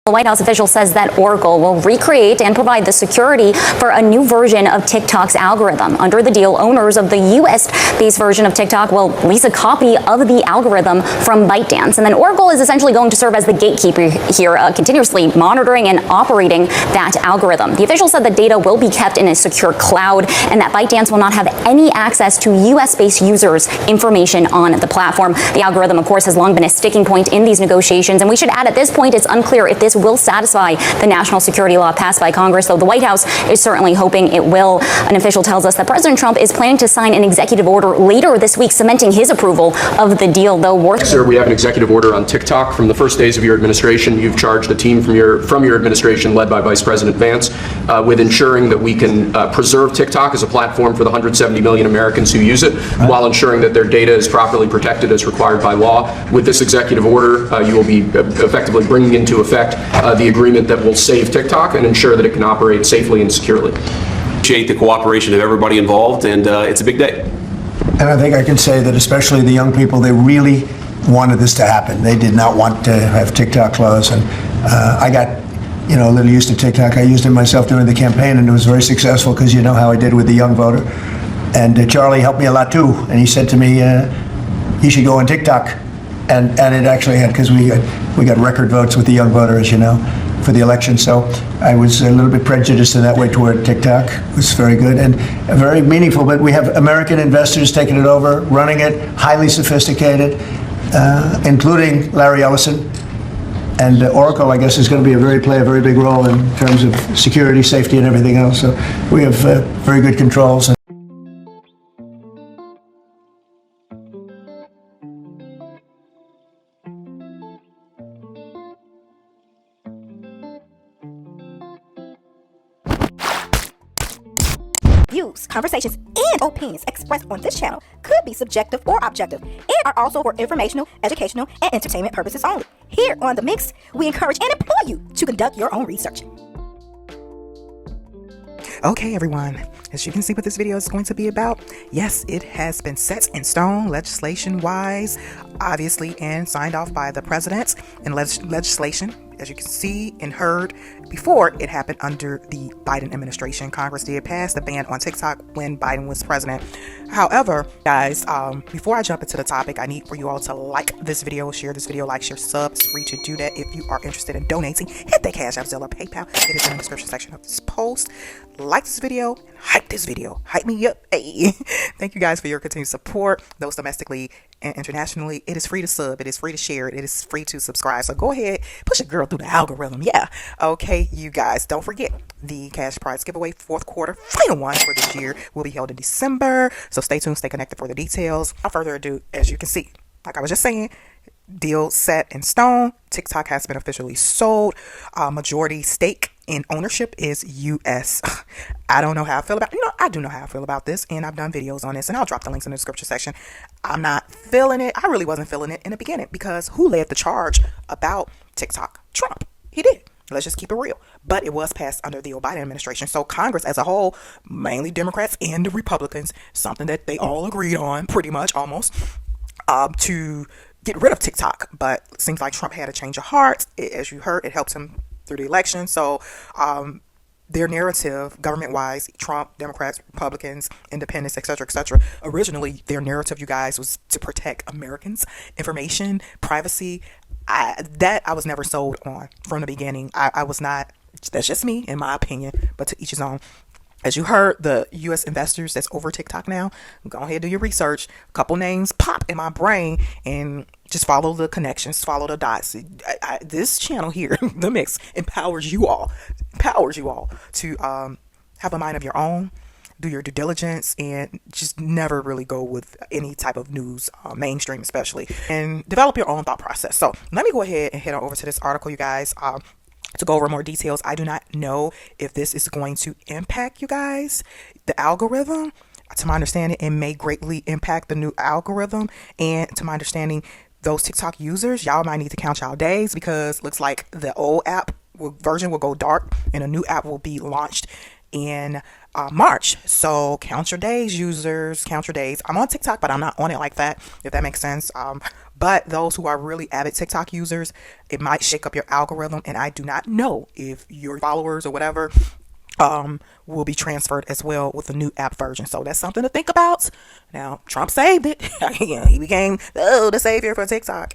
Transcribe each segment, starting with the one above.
The White House official says that Oracle will recreate and provide the security for a new version of TikTok's algorithm. Under the deal, owners of the U.S.-based version of TikTok will lease a copy of the algorithm from ByteDance. And then Oracle is essentially going to serve as the gatekeeper here, continuously monitoring and operating that algorithm. The official said that data will be kept in a secure cloud and that ByteDance will not have any access to U.S.-based users' information on the platform. The algorithm, of course, has long been a sticking point in these negotiations. And we should add, at this point, it's unclear if this will satisfy the national security law passed by Congress, though the White House is certainly hoping it will. An official tells us that President Trump is planning to sign an executive order later this week cementing his approval of the deal, though Sir, we have an executive order on TikTok. From the first days of your administration, you've charged a team from your administration led by Vice President Vance with ensuring that we can preserve TikTok as a platform for the 170 million Americans who use it, while ensuring that their data is properly protected as required by law. With this executive order, you will be effectively bringing into effect the agreement that will save TikTok and ensure that it can operate safely and securely. Appreciate the cooperation of everybody involved, and it's a big day. And I think I can say that especially the young people, they really wanted this to happen. They did not want to have TikTok close, and I got a little used to TikTok. I used it myself during the campaign, and it was very successful because you know how I did with the young voter. And Charlie helped me a lot too, and he said to me, you should go on TikTok. And it actually had, because we got record votes with the young voter, as you know, for the election. So I was a little bit prejudiced in that way toward TikTok. It was very good and very meaningful. But we have American investors taking it over, running it, highly sophisticated, including Larry Ellison. And Oracle, I guess, is going to play a very big role in terms of security, safety, and everything else. So we have very good controls. Views, conversations, and opinions expressed on this channel could be subjective or objective and are also for informational, educational, and entertainment purposes only. Here on The Mix, we encourage and implore you to conduct your own research. Okay, everyone, as you can see what this video is going to be about, yes, it has been set in stone legislation-wise, obviously, and signed off by the president in legislation. As you can see and heard before, it happened under the Biden administration. Congress did pass the ban on TikTok when Biden was president. However, guys, before I jump into the topic, I need for you all to like this video, share this video, like, share, sub. It's free to do that. If you are interested in donating, hit that Cash App, Zelle, or PayPal. It is in the description section of this post. Like this video and hype this video. Hype me up. Hey. Thank you guys for your continued support. Those domestically and internationally, it is free to sub, it is free to share, it is free to subscribe. So go ahead, push a girl through the algorithm. Yeah. Okay, you guys, don't forget the cash prize giveaway, fourth quarter, final one for this year, will be held in December. So stay tuned, stay connected for the details. Without further ado, as you can see, like I was just saying, deal set in stone. TikTok has been officially sold. Majority stake in ownership is U.S. I don't know how I feel about, I do know how I feel about this, and I've done videos on this, and I'll drop the links in the description section. I'm not feeling it. I really wasn't feeling it in the beginning, because who led the charge about TikTok? Trump. He did. Let's just keep it real. But it was passed under the Biden administration. So Congress as a whole, mainly Democrats and the Republicans, something that they all agreed on, pretty much, almost, to get rid of TikTok. But it seems like Trump had a change of heart. As you heard, it helped him through the election. So their narrative, government-wise, Trump, Democrats, Republicans, independents, etc., originally their narrative, you guys, was to protect Americans' information, privacy. I was never sold on from the beginning. I was not. That's just me, in my opinion, but to each his own. As you heard, the U.S. investors that's over TikTok now, go ahead and do your research. A couple names pop in my brain, and just follow the connections, follow the dots. This channel here, The Mix, empowers you all to have a mind of your own, do your due diligence, and just never really go with any type of news, mainstream especially, and develop your own thought process. So let me go ahead and head on over to this article, you guys, to go over more details. I do not know if this is going to impact, you guys, the algorithm. To my understanding, it may greatly impact the new algorithm, and to my understanding, those TikTok users, y'all might need to count y'all days, because looks like the old app version will go dark and a new app will be launched in March. So count your days, users, count your days. I'm on TikTok, but I'm not on it like that, if that makes sense. But those who are really avid TikTok users, it might shake up your algorithm. And I do not know if your followers or whatever will be transferred as well with the new app version. So that's something to think about. Now, Trump saved it. He became the savior for TikTok.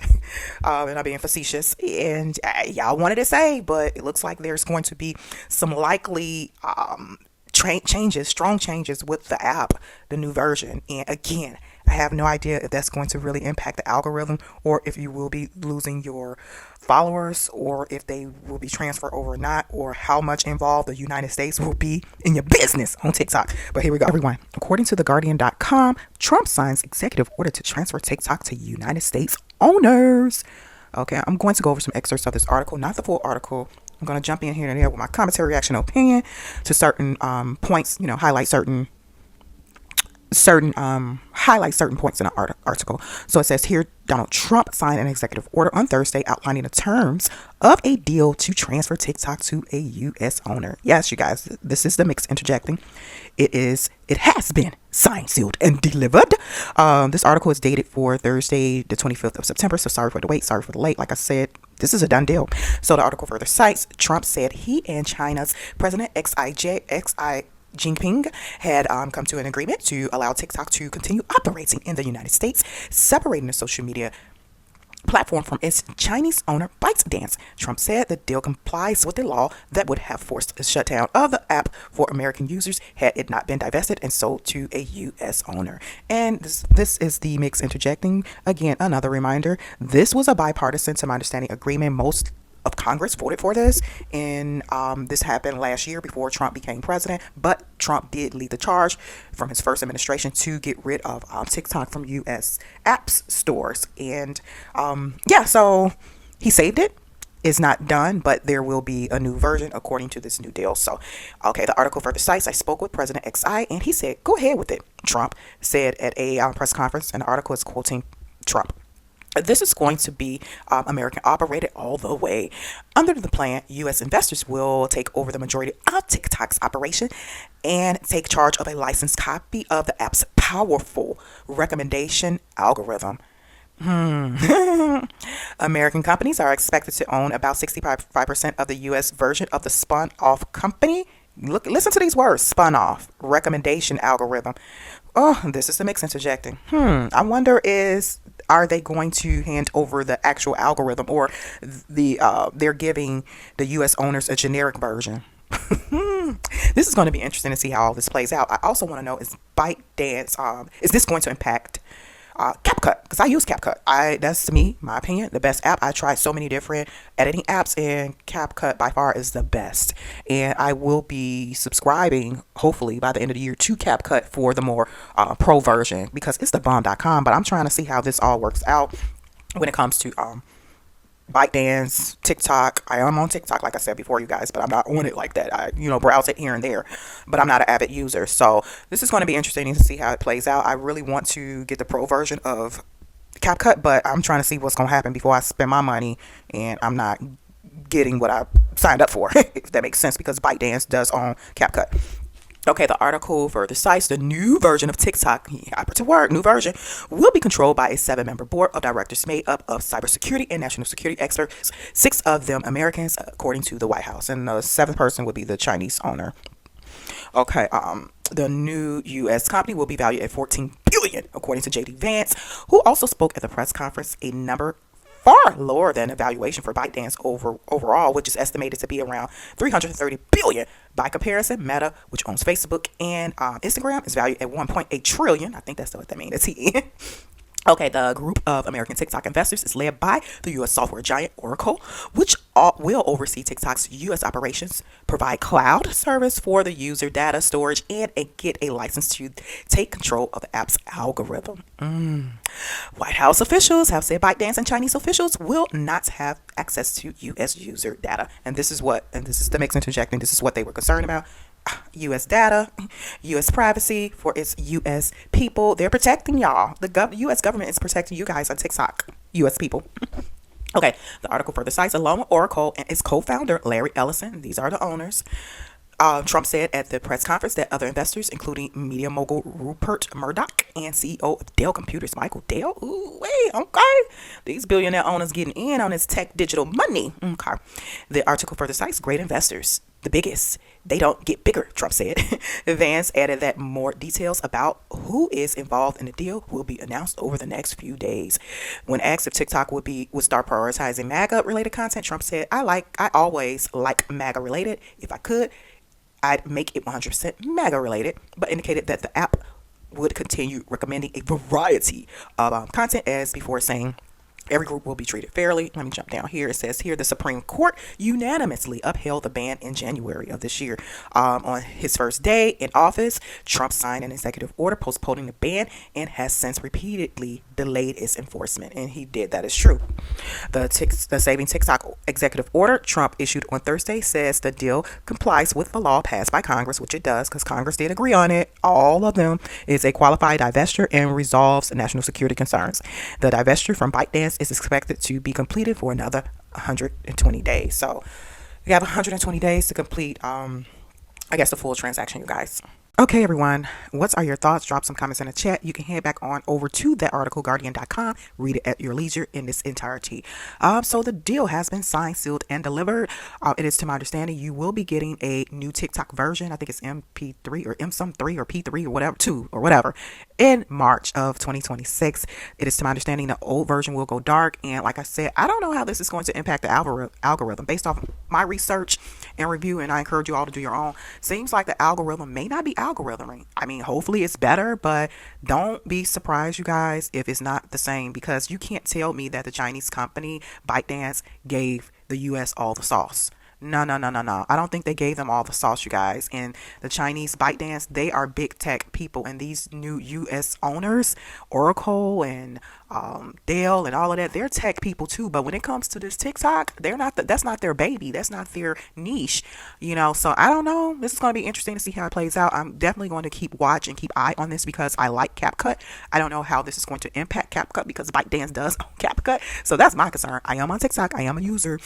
And I'm being facetious. And y'all wanted it saved, but it looks like there's going to be some likely strong changes with the app, the new version. And again, I have no idea if that's going to really impact the algorithm, or if you will be losing your followers, or if they will be transferred over or not, or how much involved the United States will be in your business on TikTok. But here we go, everyone. According to theguardian.com, Trump signs executive order to transfer TikTok to United States owners. Okay, I'm going to go over some excerpts of this article, not the full article. I'm going to jump in here and there with my commentary, reaction, opinion to certain points, highlight certain points in the article. So it says here, Donald Trump signed an executive order on Thursday outlining the terms of a deal to transfer TikTok to a U.S. owner. Yes, you guys, this is the mix interjecting. It has been signed, sealed, and delivered. This article is dated for Thursday, the 25th of September. So sorry for the wait, sorry for the late. Like I said, this is a done deal. So the article further cites, Trump said he and China's President Xi Jinping had come to an agreement to allow TikTok to continue operating in the United States, separating the social media platform from its Chinese owner ByteDance. Trump said the deal complies with the law that would have forced the shutdown of the app for American users had it not been divested and sold to a U.S. owner. And this is the mix interjecting. Again, another reminder, this was a bipartisan, to my understanding, agreement. Most of Congress voted for this, and this happened last year before Trump became president, but Trump did lead the charge from his first administration to get rid of TikTok from U.S. apps stores. And so he saved it. It's not done, but there will be a new version according to this new deal. So, okay, the article further cites, I spoke with President Xi, and he said, go ahead with it, Trump said at a press conference, and the article is quoting Trump. This is going to be American operated all the way. Under the plan, U.S. investors will take over the majority of TikTok's operation and take charge of a licensed copy of the app's powerful recommendation algorithm. American companies are expected to own about 65% of the U.S. version of the spun-off company. Listen to these words: spun-off recommendation algorithm. Oh, this is the mix interjecting. I wonder are they going to hand over the actual algorithm, or they're giving the U.S. owners a generic version? This is going to be interesting to see how all this plays out. I also want to know, is ByteDance, is this going to impact CapCut? Because I use CapCut. That's, to me, my opinion, the best app. I tried so many different editing apps, and CapCut by far is the best. And I will be subscribing, hopefully by the end of the year, to CapCut for the more pro version, because it's the bomb.com. But I'm trying to see how this all works out when it comes to ByteDance, TikTok. I am on TikTok, like I said before, you guys, but I'm not on it like that. I, browse it here and there, but I'm not an avid user. So this is going to be interesting to see how it plays out. I really want to get the pro version of CapCut, but I'm trying to see what's going to happen before I spend my money and I'm not getting what I signed up for, if that makes sense, because ByteDance does own CapCut. Okay, the article further cites the new version of TikTok, new version, will be controlled by a 7-member board of directors made up of cybersecurity and national security experts, 6 of them Americans, according to the White House, and the 7th person would be the Chinese owner. Okay, the new U.S. company will be valued at $14 billion, according to J.D. Vance, who also spoke at the press conference, a number far lower than the valuation for ByteDance overall, which is estimated to be around $330 billion. By comparison, Meta, which owns Facebook and Instagram, is valued at $1.8 trillion. I think that's what that means. It's he. Okay, the group of American TikTok investors is led by the U.S. software giant Oracle, which will oversee TikTok's U.S. operations, provide cloud service for the user data storage, and get a license to take control of the app's algorithm. White House officials have said ByteDance and Chinese officials will not have access to U.S. user data. And this is the mix interjecting, this is what they were concerned about. U.S. data, U.S. privacy for its U.S. people. They're protecting y'all. The U.S. government is protecting you guys on TikTok, U.S. people. Okay, the article further cites, along with Oracle and its co-founder, Larry Ellison, these are the owners, Trump said at the press conference that other investors, including media mogul Rupert Murdoch and CEO of Dell Computers, Michael Dell, ooh, wait, okay, these billionaire owners getting in on this tech digital money. Okay. The article further cites great investors, the biggest. They don't get bigger, Trump said. Vance added that more details about who is involved in the deal will be announced over the next few days. When asked if TikTok would start prioritizing MAGA-related content, Trump said, I always like MAGA-related. If I could, I'd make it 100% MAGA related, but indicated that the app would continue recommending a variety of content as before, saying every group will be treated fairly. Let me jump down here. It says here the Supreme Court unanimously upheld the ban in January of this year. On his first day in office, Trump signed an executive order postponing the ban and has since repeatedly delayed its enforcement. And he did. That is true. The Saving TikTok executive order Trump issued on Thursday says the deal complies with the law passed by Congress, which it does because Congress did agree on it. All of them is a qualified divestiture and resolves national security concerns. The divestiture from ByteDance is expected to be completed for another 120 days. So we have 120 days to complete, I guess, the full transaction, you guys. Okay, everyone, what are your thoughts? Drop some comments in the chat. You can head back on over to that article, Guardian.com, read it at your leisure in this entirety. So the deal has been signed, sealed, and delivered. It is to my understanding you will be getting a new TikTok version. I think it's MP3 or M3 or P3 or whatever, 2 or whatever, in March of 2026. It is to my understanding the old version will go dark. And like I said, I don't know how this is going to impact the algorithm. Based off my research and review, and I encourage you all to do your own, seems like the algorithm may not be algorithm. I mean, hopefully it's better, but don't be surprised, you guys, if it's not the same, because you can't tell me that the Chinese company ByteDance gave the US all the sauce. No. I don't think they gave them all the sauce, you guys. And the Chinese ByteDance, they are big tech people, and these new US owners, Oracle and Dell and all of that, they're tech people too. But when it comes to this TikTok, they're not. That's not their baby. That's not their niche. So I don't know. This is going to be interesting to see how it plays out. I'm definitely going to keep watch and keep eye on this because I like CapCut. I don't know how this is going to impact CapCut because ByteDance does own CapCut. So that's my concern. I am on TikTok. I am a user.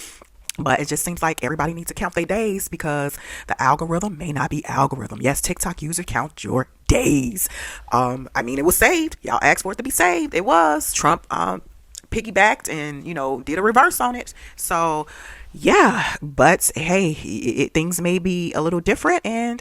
But it just seems like everybody needs to count their days because the algorithm may not be algorithm. Yes, TikTok user, count your days. I mean, it was saved. Y'all asked for it to be saved. It was. Trump piggybacked and, did a reverse on it. So, yeah, but hey, things may be a little different, and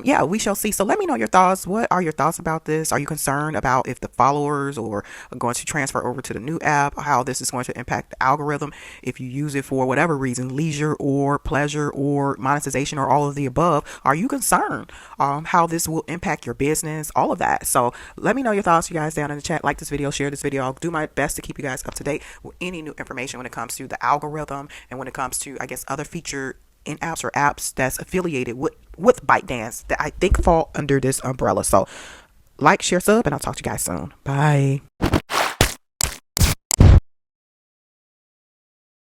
yeah, we shall see. So let me know your thoughts. What are your thoughts about this? Are you concerned about if the followers are going to transfer over to the new app, how this is going to impact the algorithm if you use it for whatever reason, leisure or pleasure or monetization or all of the above? Are you concerned how this will impact your business, all of that? So let me know your thoughts, you guys, down in the chat. Like this video, share this video. I'll do my best to keep you guys up to date with any new information when it comes to the algorithm and when it comes to, I guess, other feature in apps or apps that's affiliated with ByteDance that I think fall under this umbrella. So like, share, sub, and I'll talk to you guys soon. Bye.